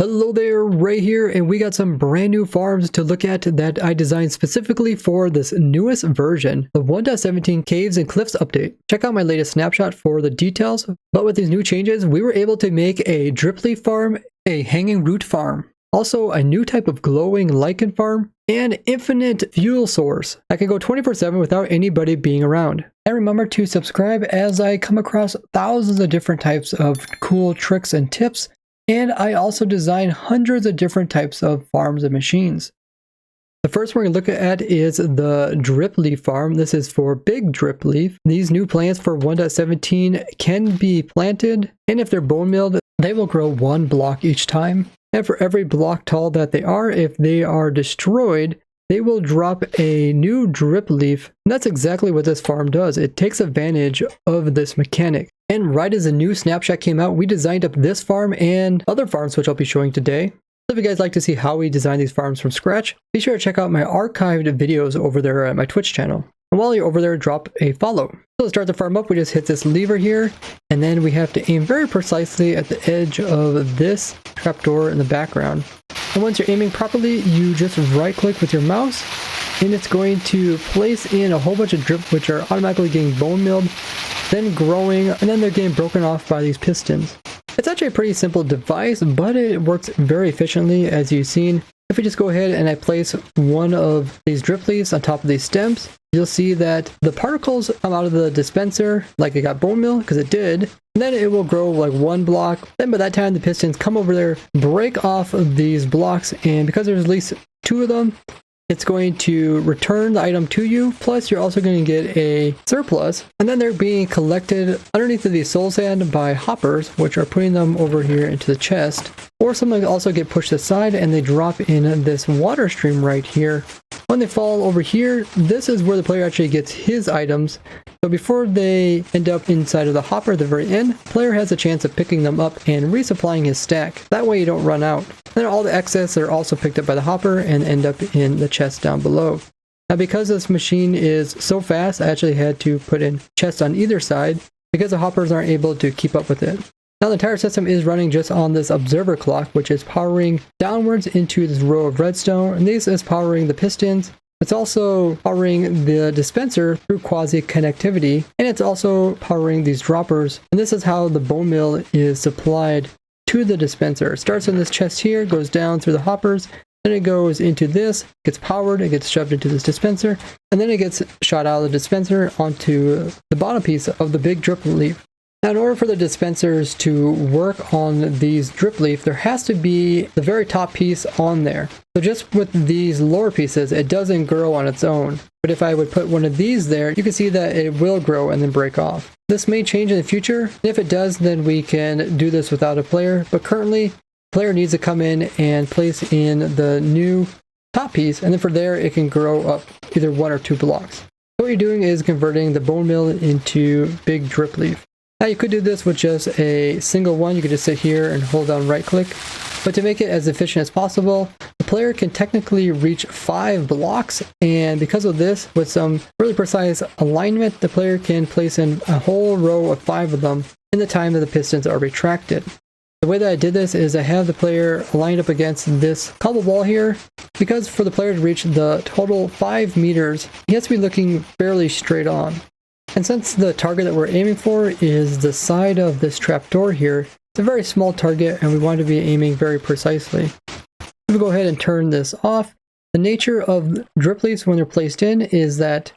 Hello there, Ray here, and we got some brand new farms to look at that I designed specifically for this newest version, the 1.17 Caves and Cliffs update. Check out my latest snapshot for the details, but with these new changes, we were able to make a Dripleaf Farm, a Hanging Root Farm, also a new type of glowing Lichen farm, and infinite fuel source that can go 24/7 without anybody being around. And remember to subscribe as I come across thousands of different types of cool tricks and tips. And I also design hundreds of different types of farms and machines. The first one we're going to look at is the Dripleaf Farm. This is for big dripleaf. These new plants for 1.17 can be planted, and if they're bone milled, they will grow 1 block each time. And for every block tall that they are, if they are destroyed, they will drop a new dripleaf. And that's exactly what this farm does. It takes advantage of this mechanic. And right as a new snapshot came out, we designed up this farm and other farms which I'll be showing today. So if you guys like to see how we design these farms from scratch, be sure to check out my archived videos over there at my Twitch channel. And while you're over there, drop a follow. So to start the farm up, we just hit this lever here, and then we have to aim very precisely at the edge of this trapdoor in the background. And once you're aiming properly, you just right click with your mouse, and it's going to place in a whole bunch of drip which are automatically getting bone milled, then growing, and then they're getting broken off by these pistons. It's actually a pretty simple device, but it works very efficiently, as you've seen. If we just go ahead and I place one of these drip leaves on top of these stems, you'll see that the particles come out of the dispenser like it got bone meal, because it did. And then it will grow like 1 block. Then by that time, the pistons come over there, break off of these blocks, and because there's at least 2 of them, it's going to return the item to you, plus you're also going to get a surplus, and then they're being collected underneath of the soul sand by hoppers, which are putting them over here into the chest, or some also get pushed aside and they drop in this water stream right here. When they fall over here, this is where the player actually gets his items. So before they end up inside of the hopper at the very end, the player has a chance of picking them up and resupplying his stack. That way you don't run out. Then all the excess are also picked up by the hopper and end up in the chest down below. Now because this machine is so fast, I actually had to put in chests on either side because the hoppers aren't able to keep up with it. Now the entire system is running just on this observer clock, which is powering downwards into this row of redstone, and this is powering the pistons. It's also powering the dispenser through quasi-connectivity, and it's also powering these droppers. And this is how the bone meal is supplied to the dispenser. It starts in this chest here, goes down through the hoppers, then it goes into this, gets powered, it gets shoved into this dispenser, and then it gets shot out of the dispenser onto the bottom piece of the big drip leaf. Now in order for the dispensers to work on these drip leaf, there has to be the very top piece on there. So just with these lower pieces, it doesn't grow on its own. But if I would put one of these there, you can see that it will grow and then break off. This may change in the future. If it does, then we can do this without a player. But currently, the player needs to come in and place in the new top piece, and then from there, it can grow up either 1 or 2 blocks. So what you're doing is converting the bone meal into big drip leaf. Now you could do this with just a single one. You could just sit here and hold down right click. But to make it as efficient as possible, the player can technically reach 5 blocks. And because of this, with some really precise alignment, the player can place in a whole row of 5 of them in the time that the pistons are retracted. The way that I did this is I have the player lined up against this cobble wall here, because for the player to reach the total 5 meters, he has to be looking fairly straight on. And since the target that we're aiming for is the side of this trapdoor here, it's a very small target and we want to be aiming very precisely. We'll go ahead and turn this off. The nature of drip leaves when they're placed in is that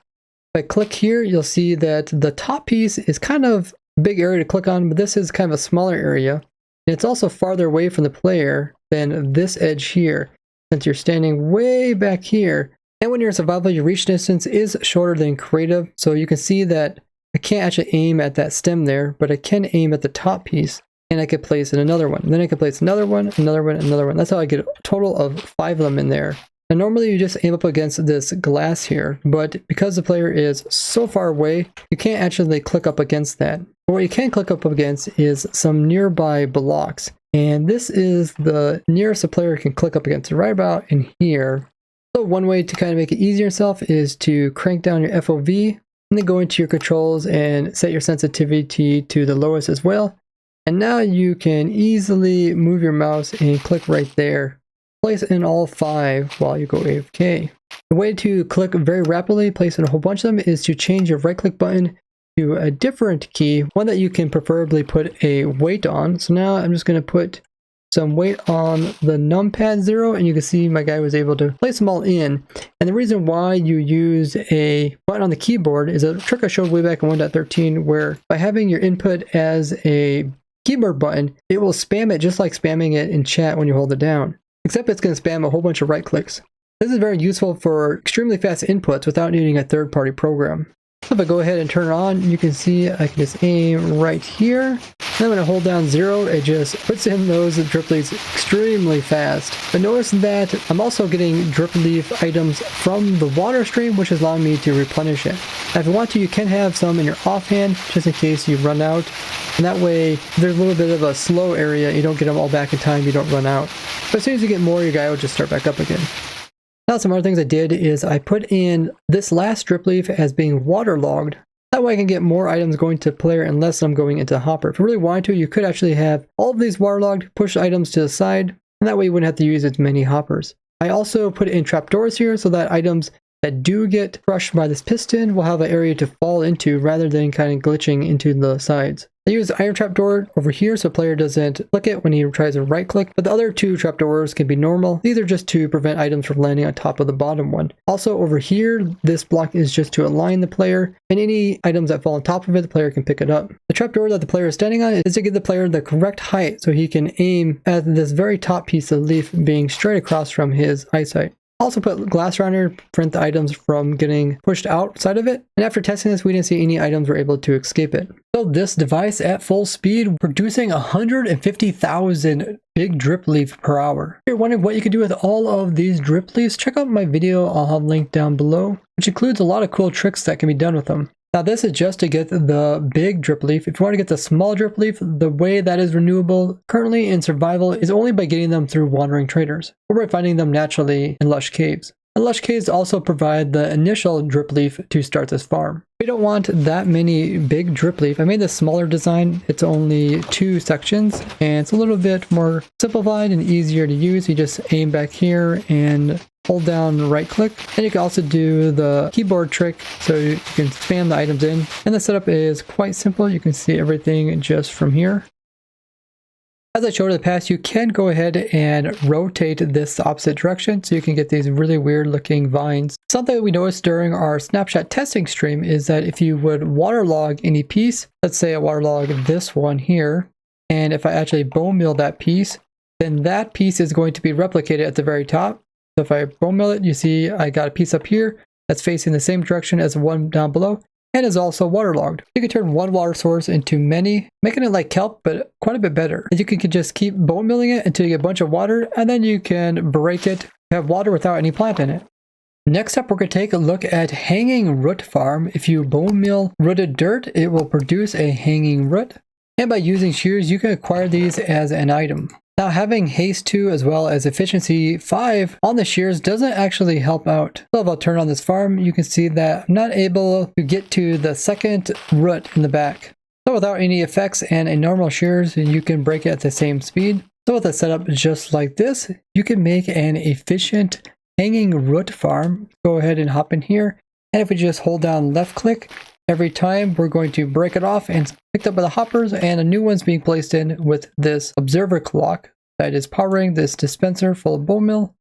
if I click here, you'll see that the top piece is kind of a big area to click on, but this is kind of a smaller area. And it's also farther away from the player than this edge here, since you're standing way back here. And when you're in survival, your reach distance is shorter than creative, so you can see that I can't actually aim at that stem there, but I can aim at the top piece, and I could place in another one. And then I can place another one, another one, another one. That's how I get a total of 5 of them in there. And normally you just aim up against this glass here, but because the player is so far away, you can't actually click up against that. But what you can click up against is some nearby blocks. And this is the nearest the player can click up against, right about in here. So one way to kind of make it easier yourself is to crank down your FOV and then go into your controls and set your sensitivity to the lowest as well. And now you can easily move your mouse and click right there. Place in all 5 while you go AFK. The way to click very rapidly, place in a whole bunch of them, is to change your right click button to a different key, one that you can preferably put a weight on. So now I'm just going to put some weight on the numpad 0, and you can see my guy was able to place them all in. And the reason why you use a button on the keyboard is a trick I showed way back in 1.13, where by having your input as a keyboard button, it will spam it just like spamming it in chat when you hold it down. Except it's going to spam a whole bunch of right clicks. This is very useful for extremely fast inputs without needing a third-party program. So if I go ahead and turn it on, you can see I can just aim right here. Then when I hold down 0, it just puts in those drip leaves extremely fast. But notice that I'm also getting drip leaf items from the water stream, which is allowing me to replenish it. Now if you want to, you can have some in your offhand, just in case you run out. And that way, there's a little bit of a slow area. You don't get them all back in time, you don't run out. But as soon as you get more, your guy will just start back up again. Now some other things I did is I put in this last drip leaf as being waterlogged. That way I can get more items going to player and less I'm going into hopper. If you really wanted to, you could actually have all of these waterlogged, push items to the side, and that way you wouldn't have to use as many hoppers. I also put in trapdoors here so that items that do get crushed by this piston will have an area to fall into rather than kind of glitching into the sides. I use iron trapdoor over here so player doesn't click it when he tries to right click, but the other 2 trapdoors can be normal. These are just to prevent items from landing on top of the bottom one. Also over here, this block is just to align the player, and any items that fall on top of it, the player can pick it up. The trapdoor that the player is standing on is to give the player the correct height so he can aim at this very top piece of leaf being straight across from his eyesight. Also put glass around here to prevent the items from getting pushed outside of it. And after testing this, we didn't see any items were able to escape it. So this device at full speed, producing 150,000 big drip leaf per hour. If you're wondering what you can do with all of these drip leaves, check out my video I'll have linked down below, which includes a lot of cool tricks that can be done with them. Now this is just to get the big drip leaf. If you want to get the small drip leaf, the way that is renewable currently in survival is only by getting them through wandering traders, or by finding them naturally in lush caves. And lush caves also provide the initial drip leaf to start this farm. We don't want that many big drip leaf. I made this smaller design. It's only 2 sections, and it's a little bit more simplified and easier to use. You just aim back here and hold down right click, and you can also do the keyboard trick so you can spam the items in. And the setup is quite simple. You can see everything just from here. As I showed in the past, you can go ahead and rotate this the opposite direction so you can get these really weird looking vines. Something that we noticed during our snapshot testing stream is that if you would waterlog any piece, let's say I waterlog this one here, and if I actually bone mill that piece, then that piece is going to be replicated at the very top. So if I bone mill it, you see I got a piece up here that's facing the same direction as the one down below, and is also waterlogged. You can turn one water source into many, making it like kelp, but quite a bit better. You can just keep bone milling it until you get a bunch of water, and then you can break it, have water without any plant in it. Next up, we're going to take a look at hanging root farm. If you bone mill rooted dirt, it will produce a hanging root. And by using shears, you can acquire these as an item. Now having haste 2 as well as efficiency 5 on the shears doesn't actually help out. So if I'll turn on this farm, you can see that I'm not able to get to the second root in the back. So without any effects and a normal shears, you can break it at the same speed. So with a setup just like this, you can make an efficient hanging root farm. Go ahead and hop in here, and if we just hold down left click, every time we're going to break it off and picked up by the hoppers, and a new one's being placed in with this observer clock that is powering this dispenser full of bone mill.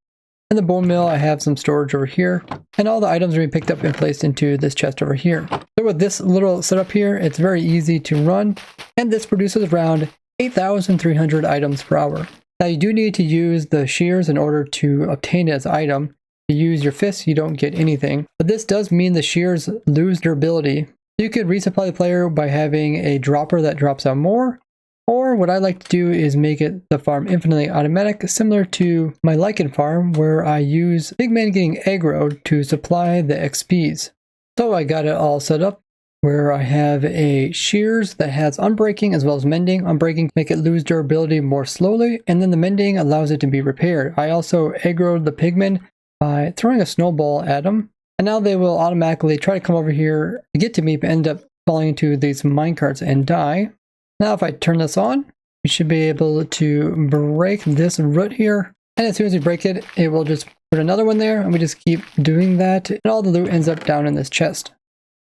In the bone mill, I have some storage over here, and all the items are being picked up and placed into this chest over here. So with this little setup here, it's very easy to run, and this produces around 8,300 items per hour. Now you do need to use the shears in order to obtain it as an item. If you use your fists, you don't get anything. But this does mean the shears lose durability. You could resupply the player by having a dropper that drops out more, or what I like to do is make it the farm infinitely automatic, similar to my Lichen farm, where I use pigmen getting aggroed to supply the XPs. So I got it all set up where I have a shears that has unbreaking as well as mending. Unbreaking make it lose durability more slowly, and then the mending allows it to be repaired. I also aggroed the pigmen by throwing a snowball at them, and now they will automatically try to come over here to get to me but end up falling into these minecarts and die. Now if I turn this on, we should be able to break this root here. And as soon as we break it, it will just put another one there, and we just keep doing that, and all the loot ends up down in this chest.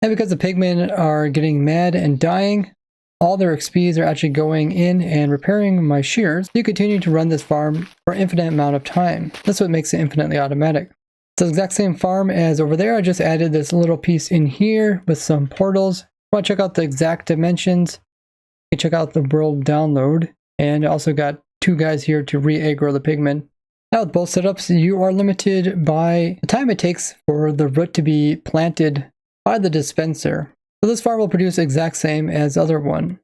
And because the pigmen are getting mad and dying, all their XPs are actually going in and repairing my shears. You continue to run this farm for an infinite amount of time. That's what makes it infinitely automatic. It's the exact same farm as over there. I just added this little piece in here with some portals. If you want to check out the exact dimensions, you can check out the world download. And I also got 2 guys here to re-aggro the pigmen. Now with both setups, you are limited by the time it takes for the root to be planted by the dispenser. So this farm will produce the exact same as the other one.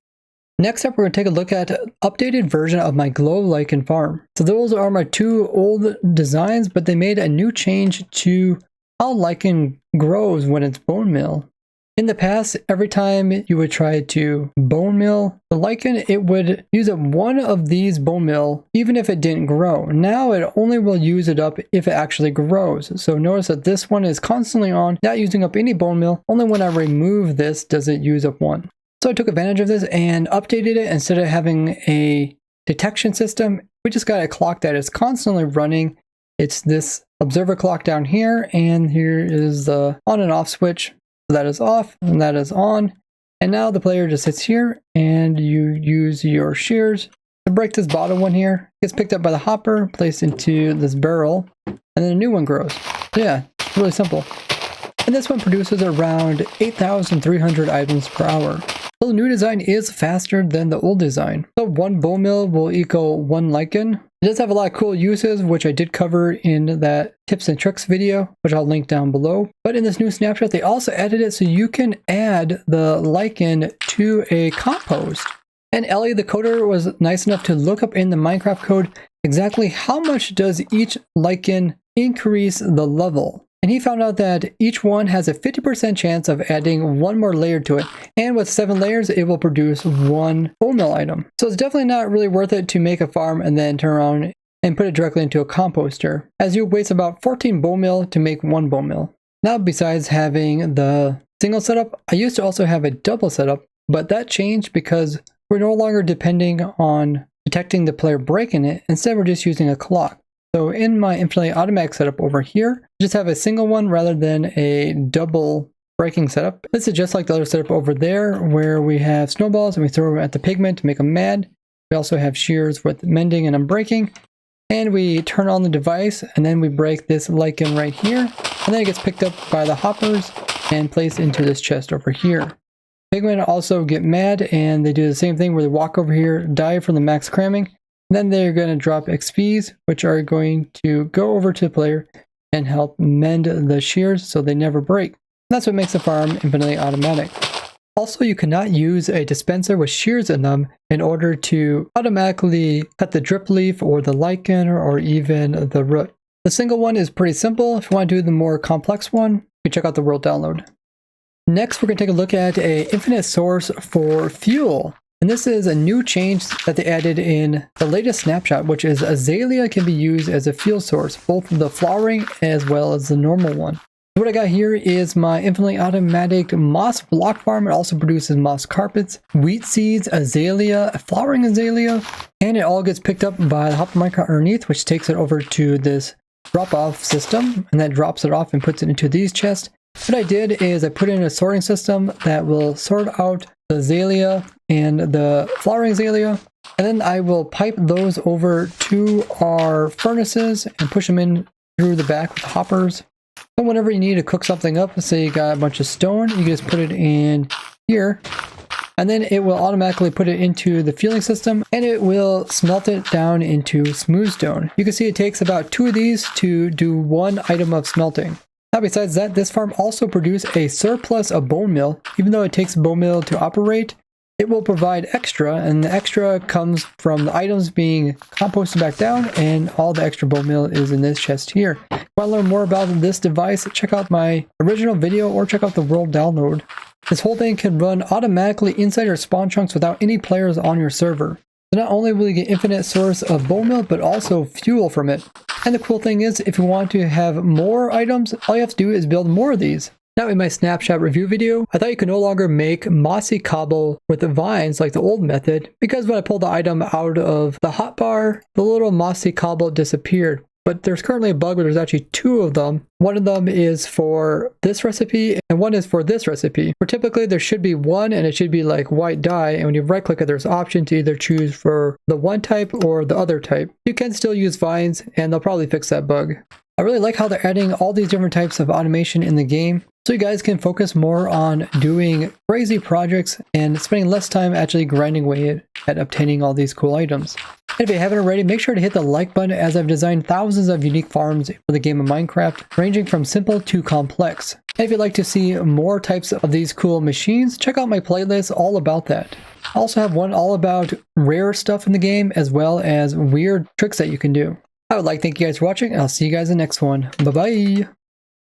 Next up, we're going to take a look at an updated version of my glow lichen farm. So those are my 2 old designs, but they made a new change to how lichen grows when it's bone meal. In the past, every time you would try to bone meal the lichen, it would use up one of these bone meal even if it didn't grow. Now it only will use it up if it actually grows. So notice that this one is constantly on, not using up any bone meal. Only when I remove this does it use up one. So I took advantage of this and updated it. Instead of having a detection system, we just got a clock that is constantly running. It's this observer clock down here, and here is the on and off switch. So that is off and that is on. And now the player just sits here and you use your shears to break this bottom one here. It gets picked up by the hopper, placed into this barrel, and then a new one grows. Yeah, it's really simple. And this one produces around 8,300 items per hour. So the new design is faster than the old design. So 1 bone meal will equal 1 lichen. It does have a lot of cool uses, which I did cover in that tips and tricks video, which I'll link down below. But in this new snapshot, they also added it so you can add the lichen to a compost. And EliTheCoder was nice enough to look up in the Minecraft code exactly how much does each lichen increase the level. And he found out that each one has a 50% chance of adding 1 more layer to it. And with 7 layers, it will produce 1 bone meal item. So it's definitely not really worth it to make a farm and then turn around and put it directly into a composter, as you waste about 14 bone meal to make 1 bone meal. Now, besides having the single setup, I used to also have a double setup, but that changed because we're no longer depending on detecting the player breaking it. Instead, we're just using a clock. So in my infinitely automatic setup over here, I just have a single one rather than a double breaking setup. This is just like the other setup over there, where we have snowballs and we throw them at the pigment to make them mad. We also have shears with mending and unbreaking. And we turn on the device, and then we break this lichen right here. And then it gets picked up by the hoppers and placed into this chest over here. Pigmen also get mad, and they do the same thing where they walk over here, die from the max cramming. Then they're going to drop XPs, which are going to go over to the player and help mend the shears so they never break. And that's what makes the farm infinitely automatic. Also, you cannot use a dispenser with shears in them in order to automatically cut the drip leaf or the lichen or even the root. The single one is pretty simple. If you want to do the more complex one, you can check out the world download. Next, we're going to take a look at an infinite source for fuel. And this is a new change that they added in the latest snapshot, which is Azalea can be used as a fuel source, both the flowering as well as the normal one. What I got here is my infinitely automatic moss block farm. It also produces moss carpets, wheat seeds, azalea, flowering azalea, and it all gets picked up by the hopper minecart underneath, which takes it over to this drop-off system, and that drops it off and puts it into these chests. What I did is I put in a sorting system that will sort out the azalea and the flowering azalea, and then I will pipe those over to our furnaces and push them in through the back with the hoppers. So whenever you need to cook something up, let's say you got a bunch of stone, you can just put it in here, and then it will automatically put it into the fueling system, and it will smelt it down into smooth stone. You can see it takes about 2 of these to do 1 item of smelting. Now, besides that, this farm also produces a surplus of bone meal. Even though it takes bone meal to operate, it will provide extra, and the extra comes from the items being composted back down, and all the extra bone meal is in this chest here. If you want to learn more about this device, check out my original video or check out the world download. This whole thing can run automatically inside your spawn chunks without any players on your server. So not only will you get infinite source of bone meal, but also fuel from it. And the cool thing is, if you want to have more items, all you have to do is build more of these. Now in my snapshot review video, I thought you could no longer make mossy cobble with the vines like the old method, because when I pulled the item out of the hotbar, the little mossy cobble disappeared. But there's currently a bug where there's actually two of them. One of them is for this recipe and one is for this recipe. Where typically there should be one and it should be like white dye, and when you right click it, there's option to either choose for the one type or the other type. You can still use vines and they'll probably fix that bug. I really like how they're adding all these different types of automation in the game, so you guys can focus more on doing crazy projects and spending less time actually grinding away at obtaining all these cool items. And if you haven't already, make sure to hit the like button, as I've designed thousands of unique farms for the game of Minecraft, ranging from simple to complex. And if you'd like to see more types of these cool machines, check out my playlist all about that. I also have one all about rare stuff in the game, as well as weird tricks that you can do. I would like to thank you guys for watching, and I'll see you guys in the next one. Bye bye!